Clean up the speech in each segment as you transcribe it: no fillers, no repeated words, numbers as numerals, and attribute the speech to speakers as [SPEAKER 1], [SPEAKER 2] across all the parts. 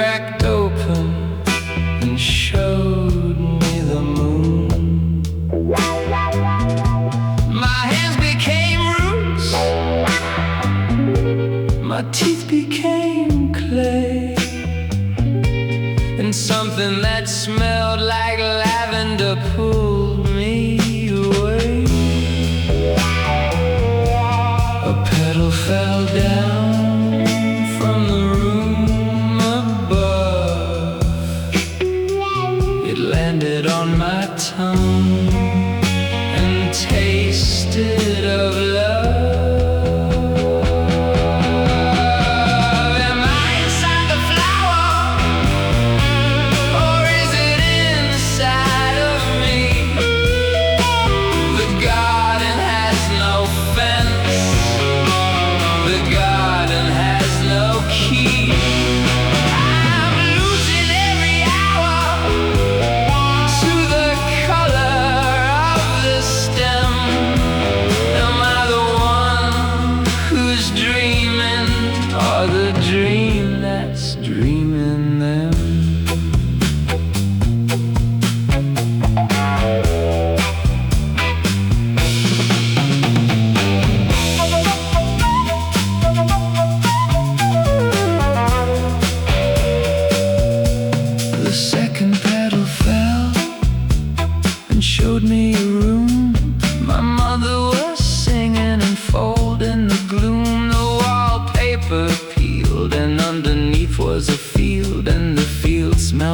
[SPEAKER 1] cracked open and showed me the moon. My hands became roots, my teeth became clay, and something that smelled like lavender pulled me away. A petal fell down from the room above. It landed on my tongue and tasted of love.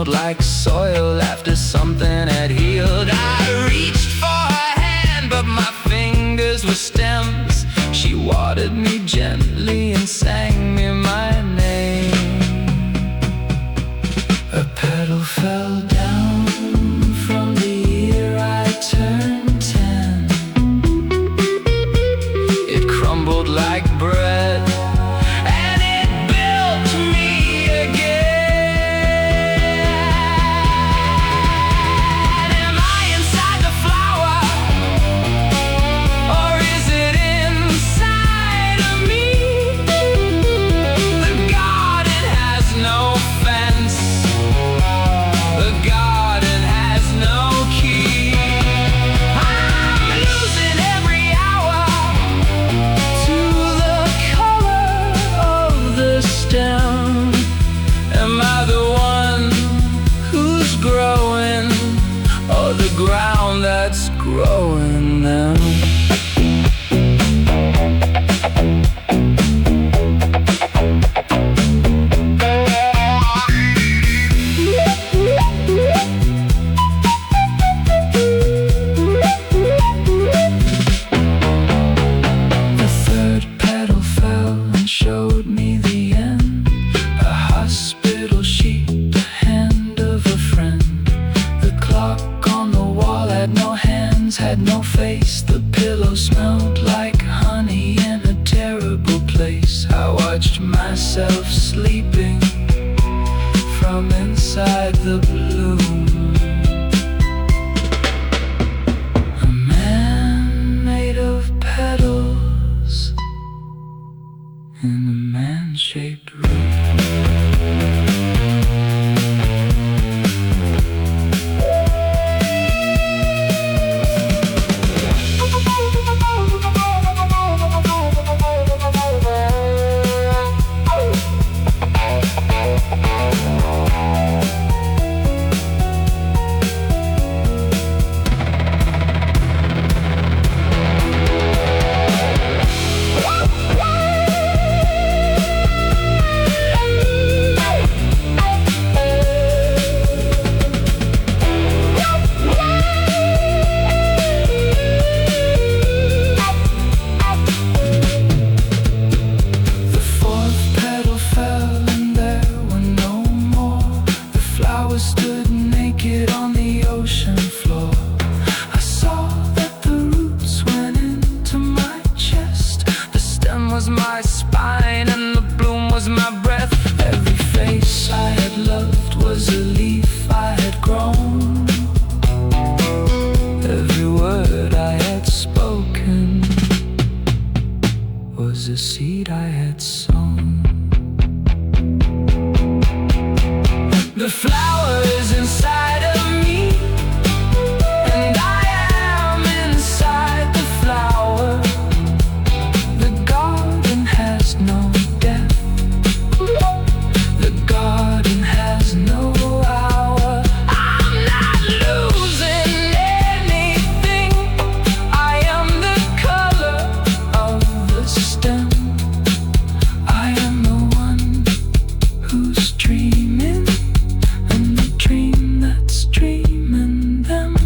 [SPEAKER 1] Like soil after something had healed. I reached for her hand, but my fingers were stems. She watered me gently and sang me my name. A petal fell down from the year I turned 10. It crumbled like bread, and it built me again. Am I the one who's growing, or the ground that's growing them? The third petal fell and showed me the end. A hospital sheet, the hand of a friend. The clock on the wall had no hands, had no face. The pillow smelled like honey in a terrible place. I watched myself sleeping from inside the bloom. A man made of petals in a man-shaped room. The flower is inside of me, and I am inside the flower. The garden has no death. The garden has no hour. I'm not losing anything. I am the color of the stem. I am the one who's dreaming, and the dream that's dreaming them.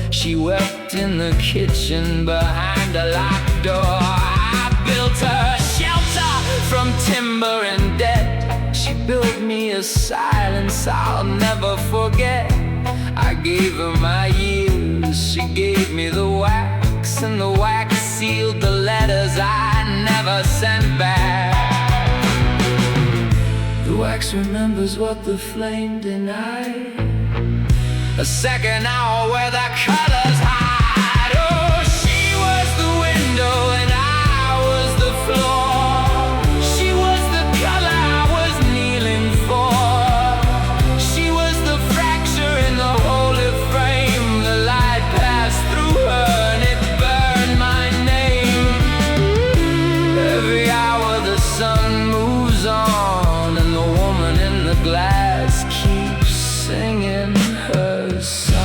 [SPEAKER 2] She wept in the kitchen behind a locked door. I built her a shelter from timber and debt. She built me a silence I'll never forget. I gave her my years, she gave me the wax, and the wax sealed the letters I never sent back.
[SPEAKER 1] The wax remembers what the flame denied.
[SPEAKER 2] A second hour where the colors hide. Oh, she was the window and I was the floor. She was the color I was kneeling for. She was the fracture in the holy frame. The light passed through her and it burned my name. Every hour the sun moves on, and the woman in the glass keeps singing her song.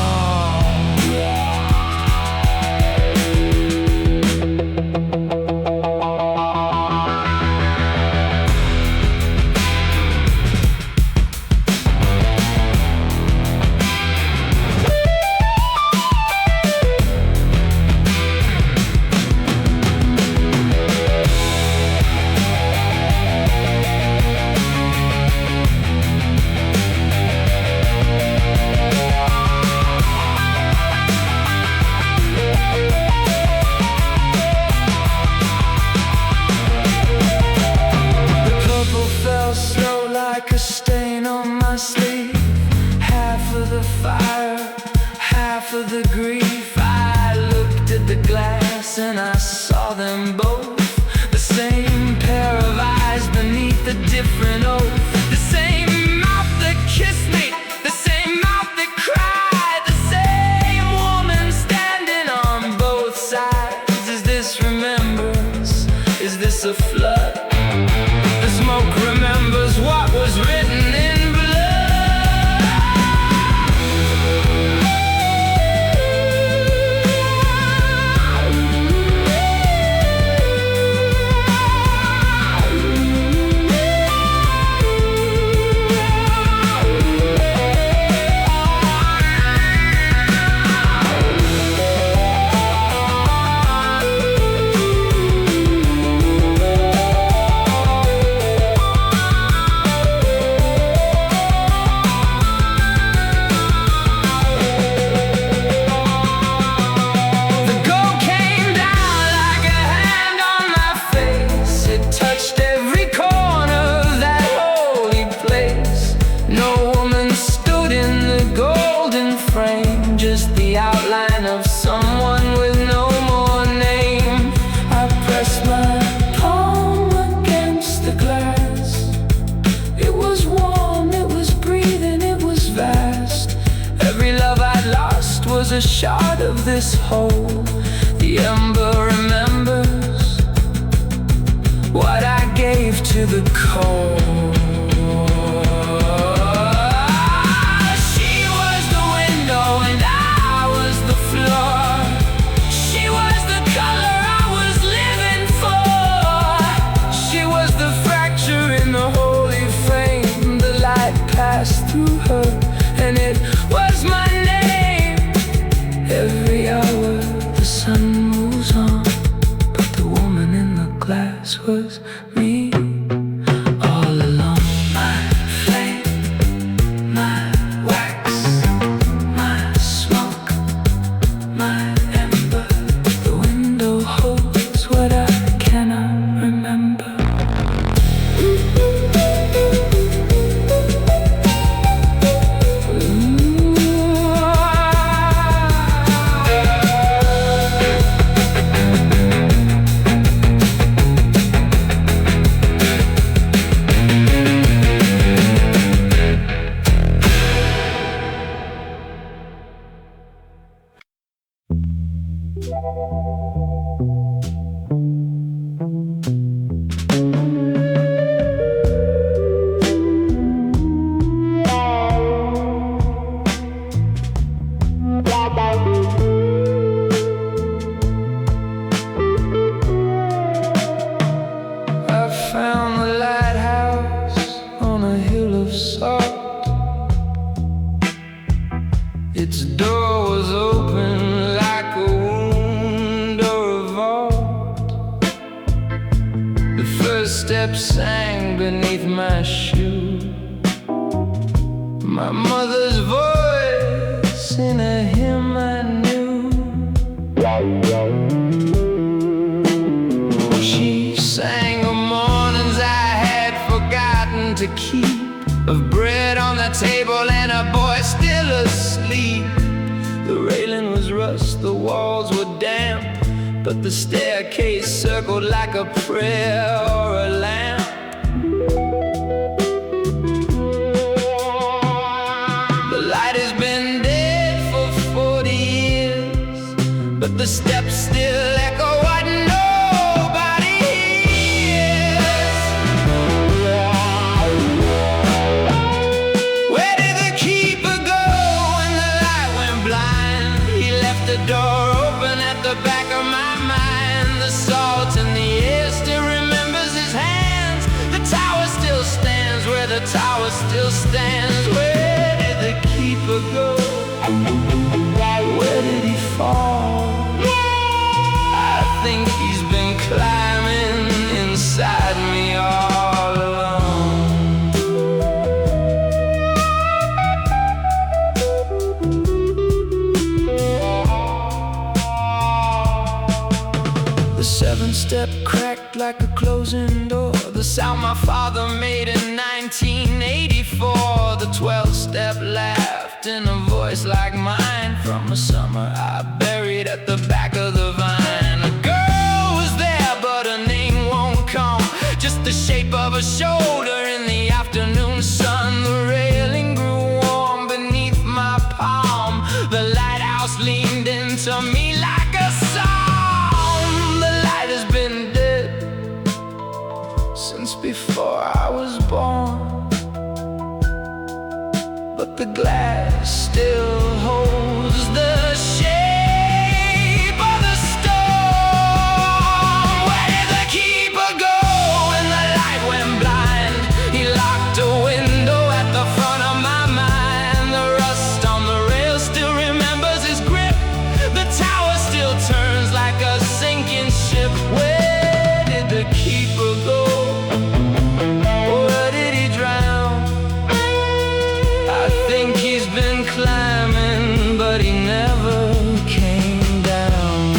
[SPEAKER 2] a different oath. The same mouth that kissed me, the same mouth that cried, the same woman standing on both sides. Is this remembrance? Is this a flood? The smoke remembers what was written in a shot of this whole. The ember remembers what I gave to the cold. She was the window and I was the floor. She was the color I was living for. She was the fracture in the holy frame. The light passed through her and it was my name. Every hour the sun moves on, but the woman in the glass was me. All alone, my flame, my wax, my smoke, my ember. The window holds what I cannot remember. Its door was open like a wound or a vault. The first step sang beneath my shoe. My mother's voice in a hymn I knew. She sang of mornings I had forgotten to keep, of bread on the table and a boy still asleep. The railing was rust, the walls were damp, but the staircase circled like a prayer or a lamp. The light has been dead for 40 years, but the steps still echo what nobody hears. Where did the keeper go when the light went blind? He left the door open at the back of my mind. The salt in the air still remembers his hands. The tower still stands where the tower still stands. Where did the keeper go? Where did he fall? I think he's been climbing inside me all along. The seventh step cracked like a closing door. The sound my father made in 1984. The 12th step laughed in a voice like mine from a summer I buried at the back of the vine. A girl was there, but her name won't come. Just the shape of of her shoulder in the afternoon sun. The railing grew warm beneath my palm. The lighthouse leaned into me like a psalm. The light has been dead since before I was born, but the glass still holds the shape of the storm. Where did the keeper go when the light went blind? He locked a window at the front of my mind. The rust on the rail still remembers his grip. The tower still turns like a sinking ship. Where did the keeper go? Or did he drown? I think he's been climbing, but he never came down.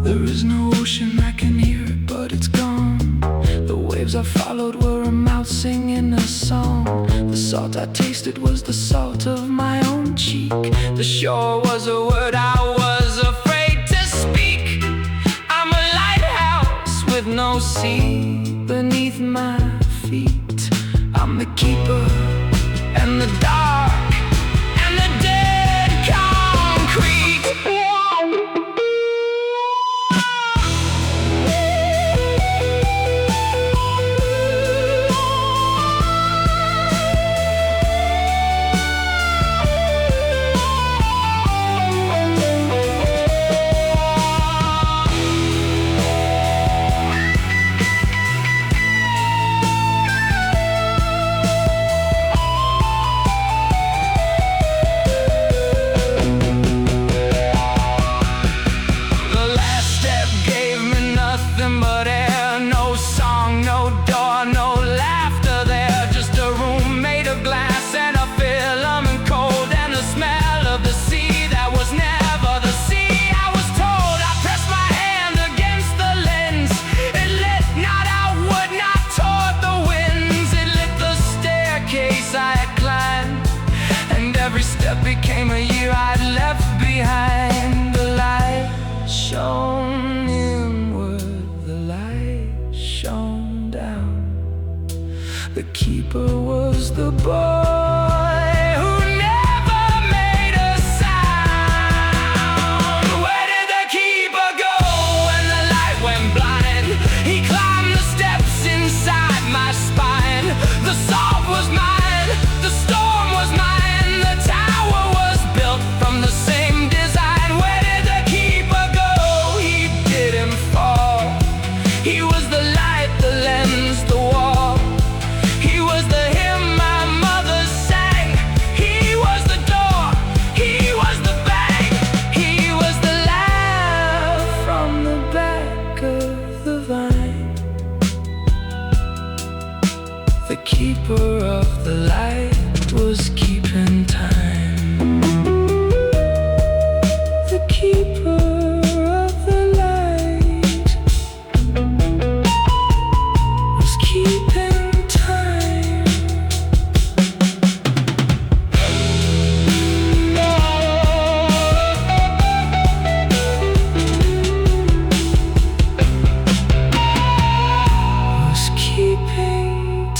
[SPEAKER 2] There is no ocean, I can hear it, but it's gone. The waves I followed were a mouth singing a song. The salt I tasted was the salt of my own cheek. The shore was a word I was afraid to speak. I'm a lighthouse with no sea beneath my feet. I'm the keeper and the dark and the dead concrete. But air, no song, no door, no laughter there. Just a room made of glass and a filament cold, and the smell of the sea that was never the sea. I was told I pressed my hand against the lens. It lit not outward, not toward the winds. It lit the staircase I had climbed, and every step became a year I'd left behind. The light shone inward, the light shone down. The keeper was the boy who never made a sound. Where did the keeper go when the light went blind? He climbed the steps inside my spine. The salt was mine, the storm was mine. The tower was built from the same design. Where did the keeper go? He didn't fall. He was the light, the lens, the wall. He was the hymn my mother sang. He was the door, he was the bang. He was the laugh from the back of the vine. The keeper of the light was keeping time. The keeper of the light was keeping time. Was keeping time.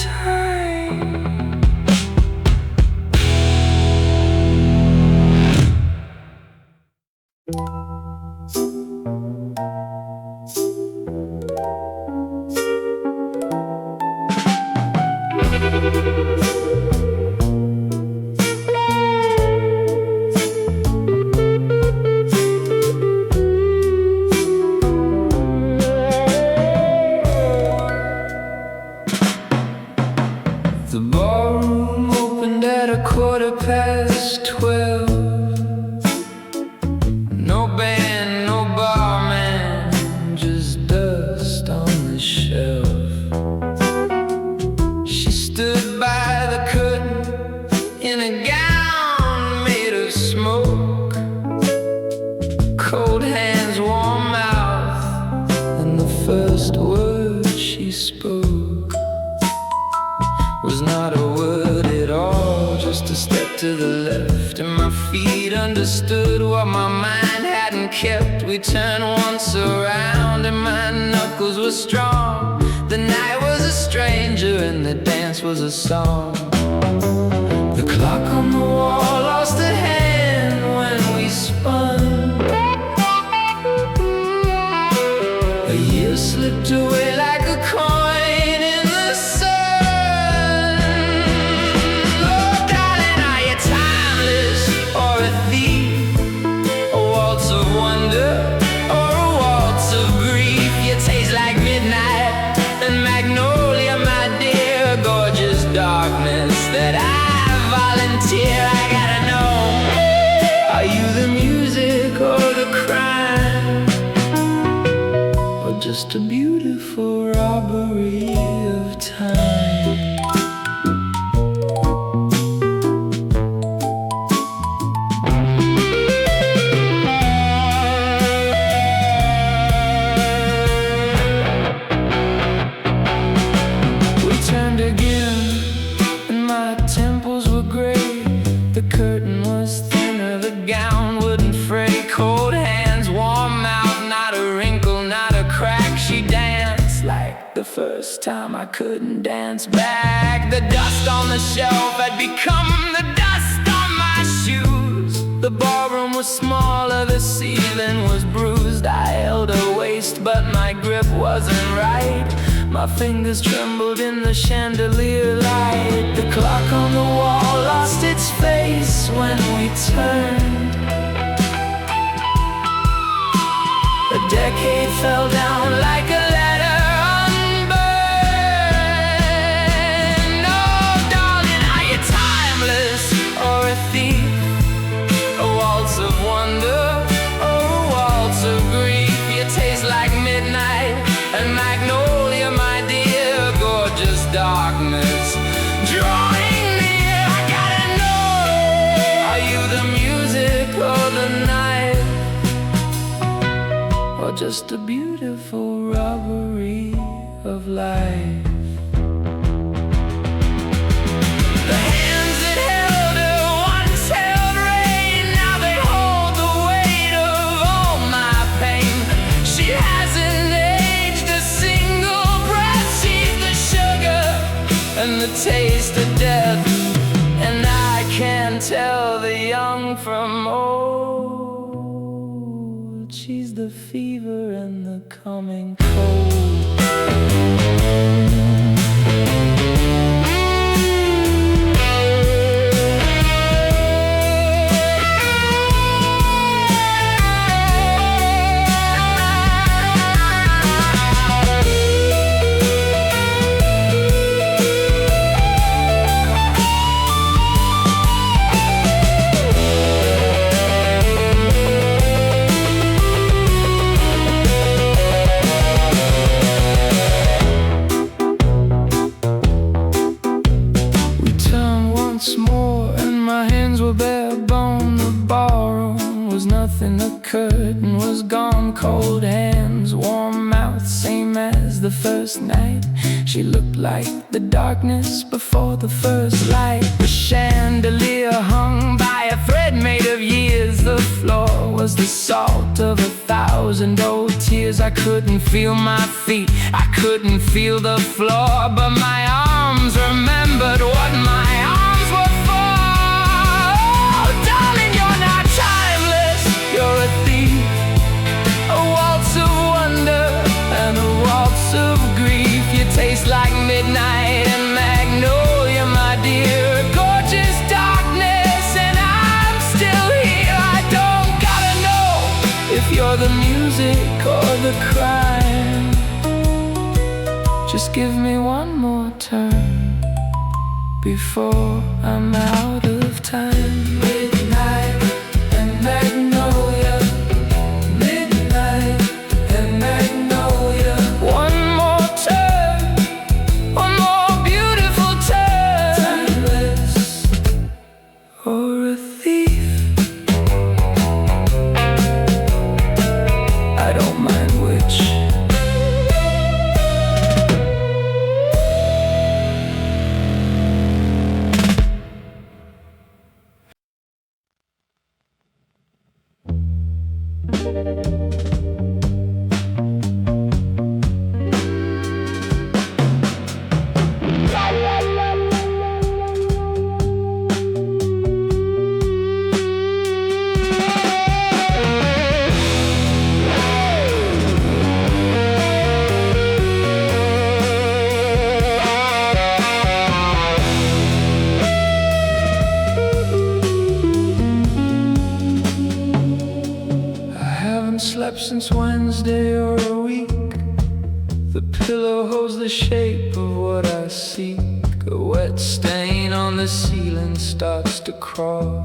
[SPEAKER 2] The ballroom opened at 12:15. No band, no barman, just dust on the shelf. She stood by the curtain in a gown made of smoke. Cold hands, warm mouth, and the first word she spoke was not a word at all, just a step to the left and understood what my mind hadn't kept. We turned once around and my knuckles were strong. The night was a stranger and the dance was a song. The clock on the wall lost a hand when we spun. A year slipped away like a coin in the sun. Oh darling, are you timeless or a thief? A waltz of wonder or a waltz of grief? You taste like midnight and magnolia, my dear. Gorgeous darkness that I volunteer. I gotta know, are you the music or the crime, or just a beautiful robbery of time? We turned again and my temples were gray. The curtain was thinner, the gown wouldn't fray. Cold hands, warm mouth, not a wrinkle, not a crack. She danced like the first time I couldn't dance back. The dust on the shelf had become the dust on my shoes. The ballroom was smaller, the ceiling was bruised. I held her waist, but my grip wasn't right. My fingers trembled in the chandelier light. The clock on the wall lost its face when we turned. A decade fell down like a letter unburned. Oh darling, are you timeless or a thief? A waltz of wonder or a waltz of grief? You taste like midnight and magnolia, my dear. Gorgeous darkness drawing near. I gotta know, are you the music or the night, or just a beautiful robbery of life? The hands that held her once held rain. Now they hold the weight of all my pain. She hasn't aged a single breath. She's the sugar and the taste of death, and I can't tell the young from old. She's the fever and the coming cold. Once more and my hands were bare bone. The ballroom was nothing, the curtain was gone. Cold hands, warm mouth, same as the first night. She looked like the darkness before the first light. The chandelier hung by a thread made of years. The floor was the salt of 1,000 old tears. I couldn't feel my feet, I couldn't feel the floor, but my arms remembered what my arms were for. Oh darling, you're not timeless, you're a thief. A waltz of wonder and a waltz of grief. You taste like midnight and magnolia, my dear. Gorgeous darkness and I'm still here. I don't gotta know if you're the music or the crime. Just give me one more turn before I'm out of time. Midnight and magnolia, midnight and magnolia. One more turn, one more beautiful turn. Timeless or a thief, I don't mind which.
[SPEAKER 1] Slept since Wednesday or a week. The pillow holds the shape of what I seek. A wet stain on the ceiling starts to crawl.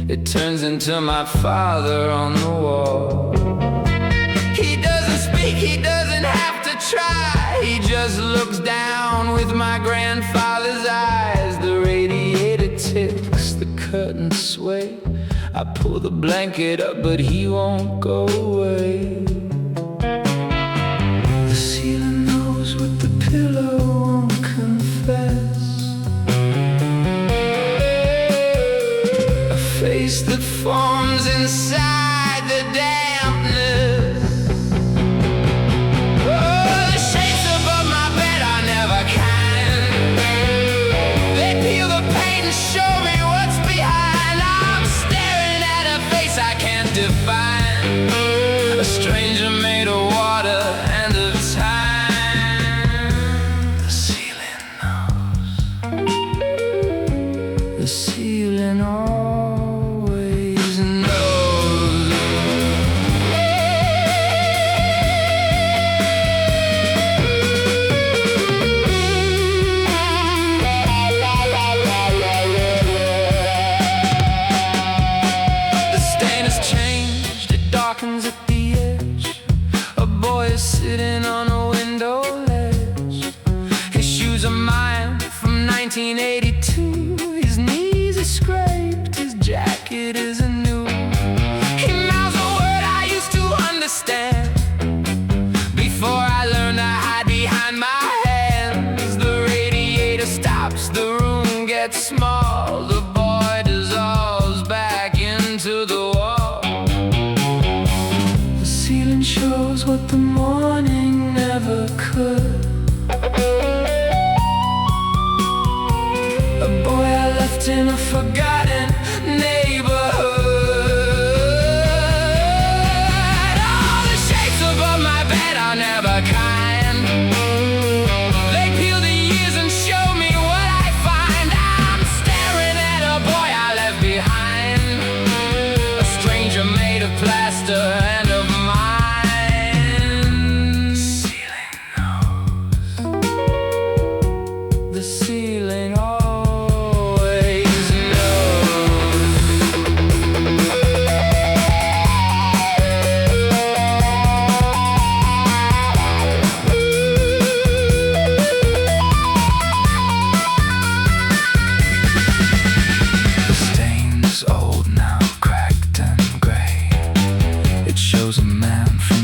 [SPEAKER 1] It turns into my father on the wall. He doesn't speak, he doesn't have to try. He just looks down with my grandfather's eyes. The radiator ticks, the curtains sway. I pull the blanket up, but he won't go away. The ceiling knows what the pillow won't confess. A face that forms inside the dampness. Oh, the shapes above my bed are never kind. They peel the paint and show me what's behind. I can't define. A stranger made of water and of time. The ceiling knows. The ceiling always knows. At the edge, a boy is sitting on a window ledge. His shoes are mine from 1982. His knees are scraped, his jacket is anew. He mouths a word I used to understand before I learned to hide behind my hands. The radiator stops, the room gets small. The boy dissolves back into the wall. Shows what the morning never could. A boy I left in a forgotten neighborhood. All the shapes above my bed are never kind. They peel the years and show me what I find. I'm staring at a boy I left behind. A stranger made of plaster and of mine.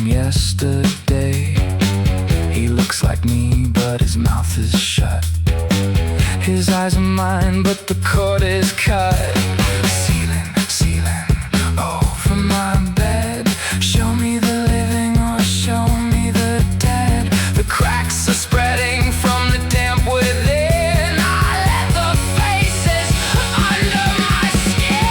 [SPEAKER 1] Yesterday, he looks like me, but his mouth is shut. His eyes are mine, but the cord is cut. Ceiling, ceiling, over my bed. Show me the living or show me the dead. The cracks are spreading from the damp within. I let the faces under my skin.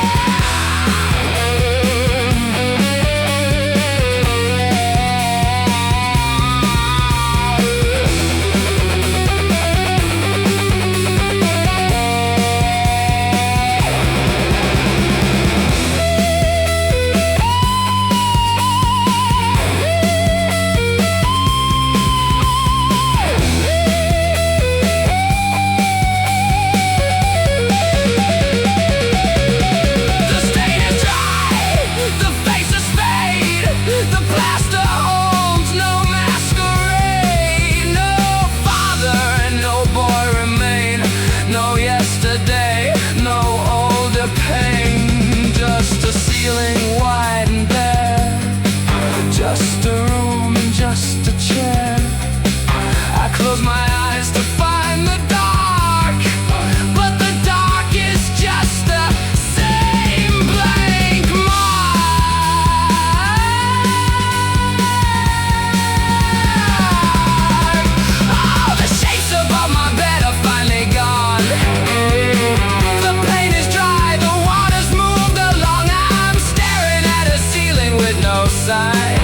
[SPEAKER 2] sight.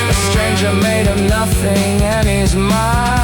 [SPEAKER 2] A stranger made him nothing and he's mine.